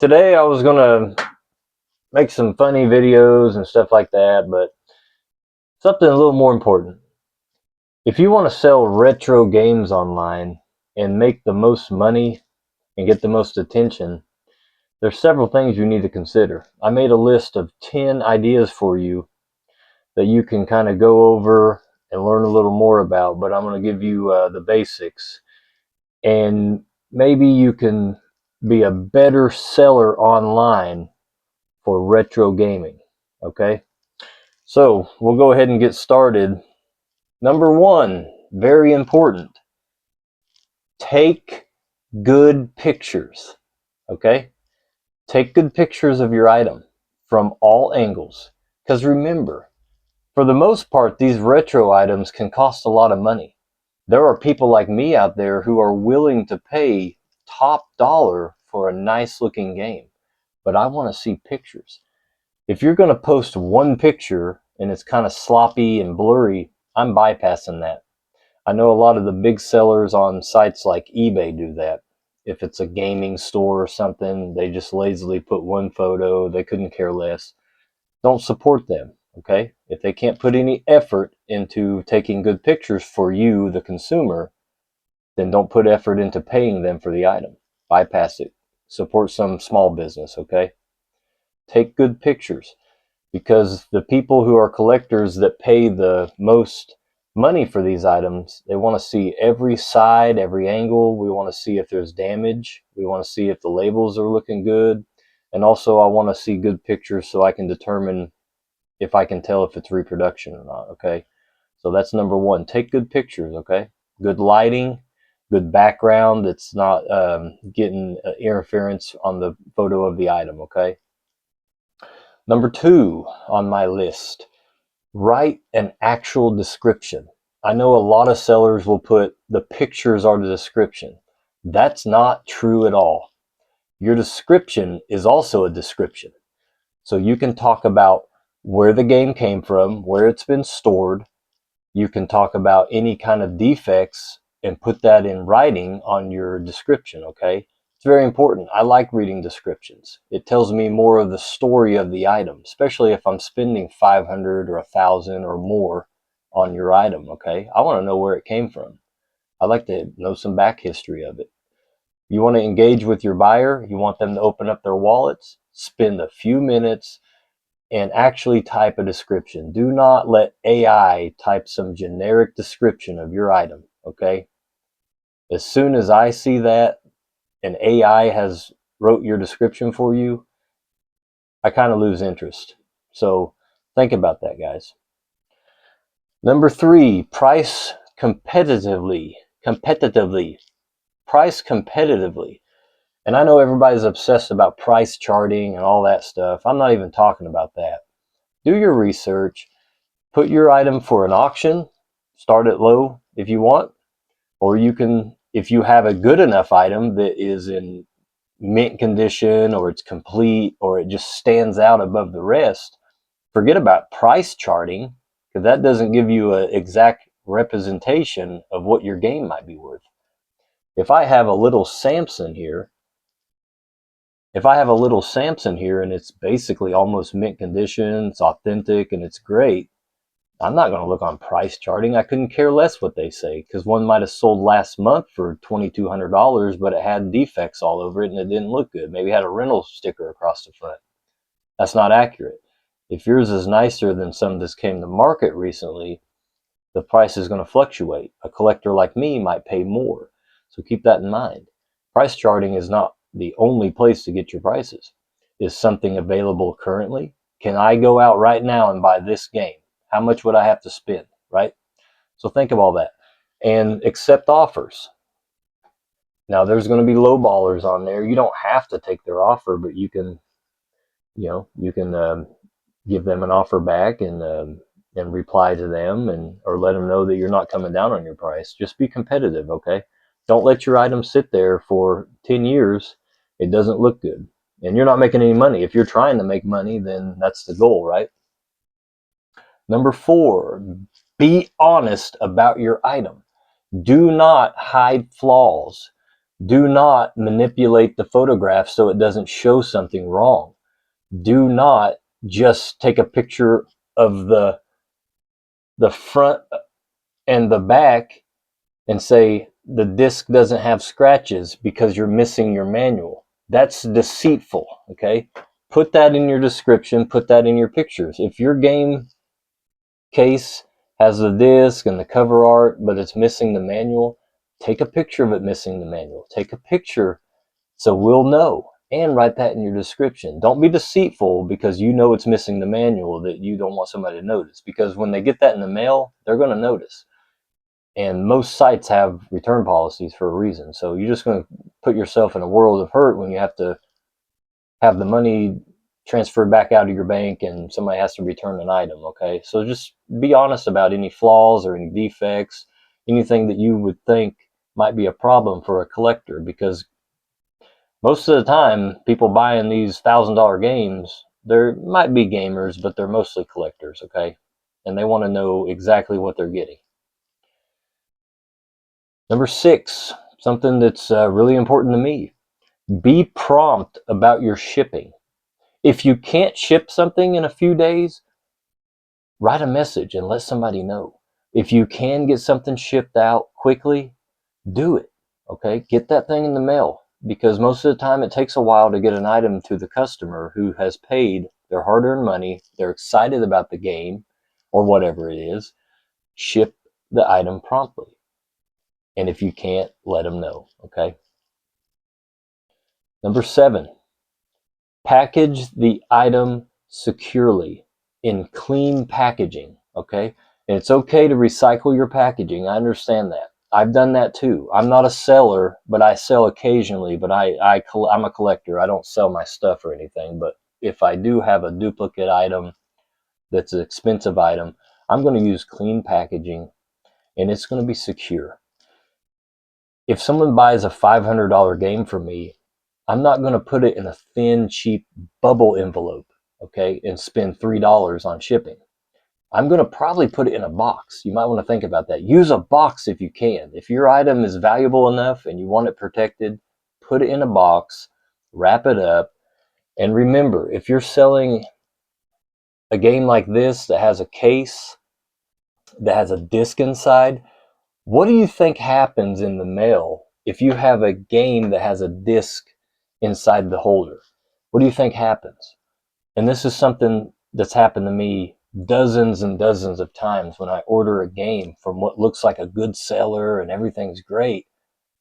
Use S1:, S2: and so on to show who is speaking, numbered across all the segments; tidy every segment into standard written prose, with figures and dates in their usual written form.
S1: Today I was gonna make some funny videos and stuff like that, but something a little more important. If you want to sell retro games online and make the most money and get the most attention, there's several things you need to consider. I made a list of 10 ideas for you that you can kind of go over and learn a little more about, but I'm going to give you the basics. And maybe you can be a better seller online for retro gaming. Okay, so we'll go ahead and get started. Number one, very important, take good pictures. Okay, take good pictures of your item from all angles. Because remember, for the most part, these retro items can cost a lot of money. There are people like me out there who are willing to pay top dollar for a nice looking game, but I want to see pictures. If you're going to post one picture and it's kind of sloppy and blurry, I'm bypassing that. I know a lot of the big sellers on sites like eBay do that. If it's a gaming store or something, they just lazily put one photo, they couldn't care less. Don't support them, okay? If they can't put any effort into taking good pictures for you, the consumer, then don't put effort into paying them for the item. Bypass it. Support some small business, okay? Take good pictures, because the people who are collectors that pay the most money for these items, they want to see every side, every angle. We want to see if there's damage. We want to see if the labels are looking good. And also I want to see good pictures so I can determine if I can tell if it's reproduction or not, okay? So that's number one. Take good pictures, okay? Good lighting, good background that's not getting interference on the photo of the item, okay? Number two on my list, write an actual description. I know a lot of sellers will put the pictures are the description. That's not true at all. Your description is also a description. So you can talk about where the game came from, where it's been stored. You can talk about any kind of defects and put that in writing on your description, okay? It's very important. I like reading descriptions. It tells me more of the story of the item, especially if I'm spending 500 or 1,000 or more on your item, okay? I want to know where it came from. I like to know some back history of it. You want to engage with your buyer, you want them to open up their wallets, spend a few minutes and actually type a description. Do not let AI type some generic description of your item, okay? As soon as I see that and AI has wrote your description for you, I kind of lose interest. So think about that, guys. Number three, price competitively. Competitively. Price competitively. And I know everybody's obsessed about price charting and all that stuff. I'm not even talking about that. Do your research. Put your item for an auction. Start it low if you want. Or you can, if you have a good enough item that is in mint condition or it's complete or it just stands out above the rest, forget about price charting, because that doesn't give you an exact representation of what your game might be worth. If I have a little Samson here, and it's basically almost mint condition, it's authentic and it's great, I'm not going to look on price charting. I couldn't care less what they say, because one might have sold last month for $2,200, but it had defects all over it and it didn't look good. Maybe it had a rental sticker across the front. That's not accurate. If yours is nicer than some that's came to market recently, the price is going to fluctuate. A collector like me might pay more. So keep that in mind. Price charting is not the only place to get your prices. Is something available currently? Can I go out right now and buy this game? How much would I have to spend, right? So think of all that and accept offers. Now there's going to be low ballers on there. You don't have to take their offer, but you can, give them an offer back and reply to them and or let them know that you're not coming down on your price. Just be competitive, okay? Don't let your item sit there for 10 years. It doesn't look good. And you're not making any money. If you're trying to make money, then that's the goal, right? Number four, be honest about your item. Do not hide flaws. Do not manipulate the photograph so it doesn't show something wrong. Do not just take a picture of the front and the back and say the disc doesn't have scratches because you're missing your manual. That's deceitful, okay? Put that in your description, put that in your pictures. If your game case has the disc and the cover art, but it's missing the manual, take a picture of it missing the manual. Take a picture so we'll know, and write that in your description. Don't be deceitful because you know it's missing the manual that you don't want somebody to notice, because when they get that in the mail, they're going to notice. And most sites have return policies for a reason. So you're just going to put yourself in a world of hurt when you have to have the money transferred back out of your bank and somebody has to return an item, okay? So just be honest about any flaws or any defects, anything that you would think might be a problem for a collector, because most of the time people buying these $1,000 games, there might be gamers, but they're mostly collectors, okay? And they want to know exactly what they're getting. Number 6, something that's really important to me. Be prompt about your shipping. If you can't ship something in a few days, write a message and let somebody know. If you can get something shipped out quickly, do it, okay? Get that thing in the mail, because most of the time it takes a while to get an item to the customer who has paid their hard-earned money, they're excited about the game or whatever it is. Ship the item promptly. And if you can't, let them know, okay? Number 7, package the item securely in clean packaging, okay? And it's okay to recycle your packaging. I understand that. I've done that too. I'm not a seller, but I sell occasionally, but I'm a collector. I don't sell my stuff or anything, but if I do have a duplicate item that's an expensive item, I'm going to use clean packaging and it's going to be secure. If someone buys a $500 game from me, I'm not going to put it in a thin, cheap bubble envelope, okay, and spend $3 on shipping. I'm going to probably put it in a box. You might want to think about that. Use a box if you can. If your item is valuable enough and you want it protected, put it in a box, wrap it up, and remember, if you're selling a game like this that has a case, that has a disc inside, what do you think happens in the mail if you have a game that has a disc inside the holder? What do you think happens? And this is something that's happened to me dozens and dozens of times when I order a game from what looks like a good seller and everything's great.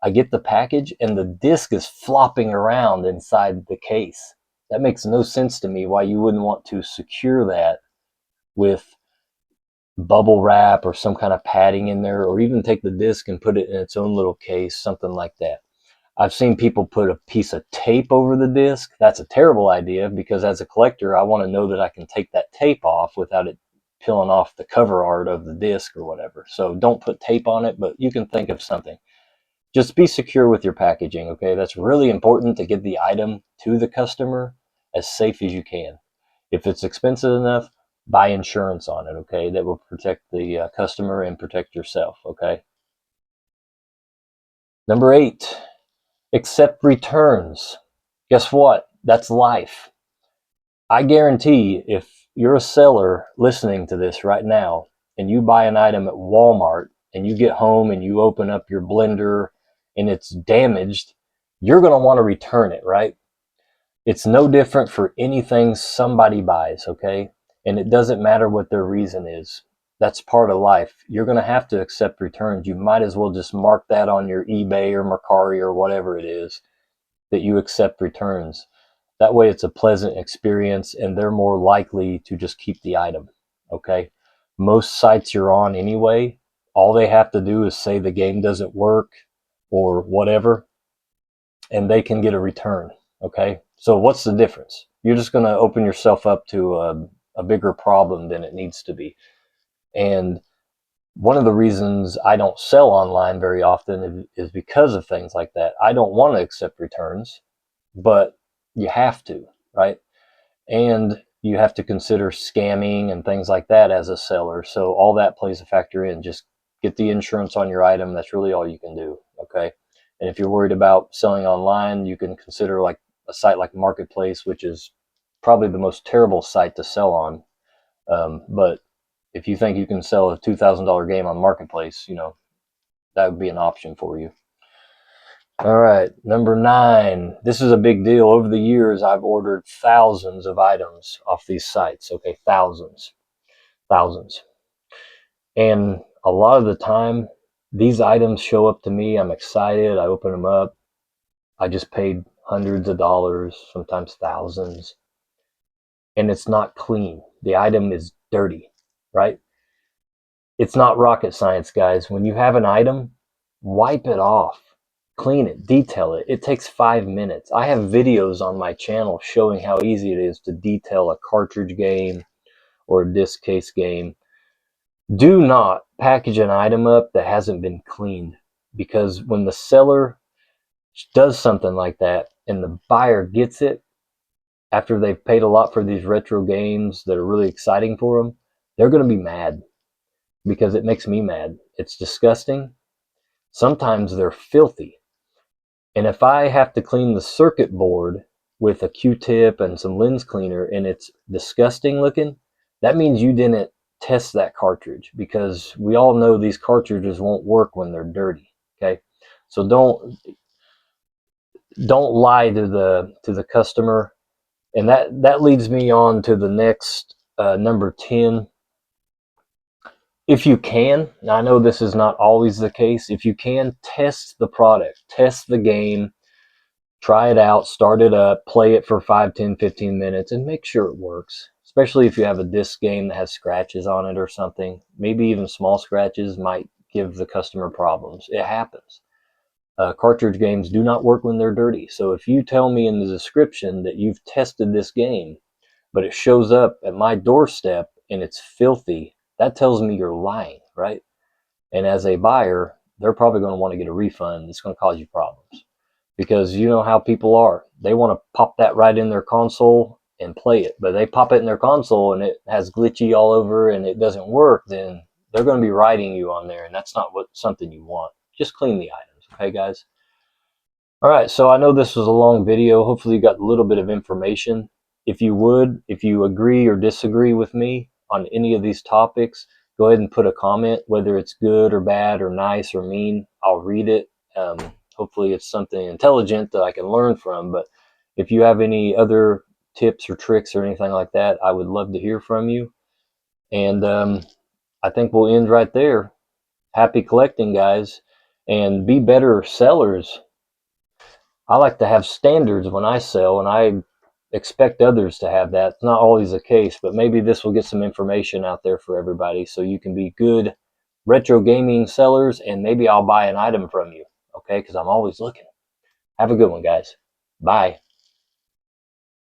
S1: I get the package and the disc is flopping around inside the case. That makes no sense to me why you wouldn't want to secure that with bubble wrap or some kind of padding in there, or even take the disc and put it in its own little case, something like that. I've seen people put a piece of tape over the disc. That's a terrible idea, because as a collector, I want to know that I can take that tape off without it peeling off the cover art of the disc or whatever. So don't put tape on it, but you can think of something. Just be secure with your packaging, okay? That's really important to get the item to the customer as safe as you can. If it's expensive enough, buy insurance on it, okay? That will protect the customer and protect yourself, okay? Number 8, accept returns. Guess what? That's life. I guarantee if you're a seller listening to this right now and you buy an item at Walmart and you get home and you open up your blender and it's damaged, you're going to want to return it, right? It's no different for anything somebody buys, okay? And it doesn't matter what their reason is. That's part of life. You're going to have to accept returns. You might as well just mark that on your eBay or Mercari or whatever it is, that you accept returns. That way it's a pleasant experience and they're more likely to just keep the item, okay? Most sites you're on anyway, all they have to do is say the game doesn't work or whatever, and they can get a return, okay? So what's the difference? You're just going to open yourself up to a bigger problem than it needs to be. And one of the reasons I don't sell online very often is because of things like that. I don't want to accept returns, but you have to, right? And you have to consider scamming and things like that as a seller. So all that plays a factor in. Just get the insurance on your item. That's really all you can do, okay? And if you're worried about selling online, you can consider like a site like Marketplace, which is probably the most terrible site to sell on. But if you think you can sell a $2,000 game on Marketplace, you know, that would be an option for you. All right, number 9. This is a big deal. Over the years, I've ordered thousands of items off these sites. Okay, thousands. And a lot of the time, these items show up to me. I'm excited. I open them up. I just paid hundreds of dollars, sometimes thousands, and it's not clean. The item is dirty, right? It's not rocket science, guys. When you have an item, wipe it off, clean it, detail it. It takes 5 minutes. I have videos on my channel showing how easy it is to detail a cartridge game or a disc case game. Do not package an item up that hasn't been cleaned, because when the seller does something like that and the buyer gets it after they've paid a lot for these retro games that are really exciting for them, they're going to be mad, because it makes me mad. It's disgusting. Sometimes they're filthy. And if I have to clean the circuit board with a Q-tip and some lens cleaner and it's disgusting looking, that means you didn't test that cartridge, because we all know these cartridges won't work when they're dirty. Okay, so don't lie to the customer. And that leads me on to the next number 10. If you can, now I know this is not always the case, if you can, test the product, test the game, try it out, start it up, play it for 5, 10, 15 minutes, and make sure it works. Especially if you have a disc game that has scratches on it or something. Maybe even small scratches might give the customer problems. It happens. Cartridge games do not work when they're dirty. So if you tell me in the description that you've tested this game, but it shows up at my doorstep and it's filthy, that tells me you're lying, right? And as a buyer, they're probably going to want to get a refund. It's going to cause you problems, because you know how people are. They want to pop that right in their console and play it, but they pop it in their console and it has glitchy all over and it doesn't work, then they're going to be writing you on there, and that's not something you want. Just clean the items, okay, guys? All right, so I know this was a long video. Hopefully you got a little bit of information. If you agree or disagree with me on any of these topics, go ahead and put a comment, whether it's good or bad or nice or mean. I'll read it. Hopefully it's something intelligent that I can learn from. But if you have any other tips or tricks or anything like that, I would love to hear from you. And I think we'll end right there. Happy collecting, guys, and be better sellers. I like to have standards when I sell, and I expect others to have that. It's not always the case, but maybe this will get some information out there for everybody so you can be good retro gaming sellers, and maybe I'll buy an item from you, okay? Because I'm always looking. Have a good one, guys. Bye.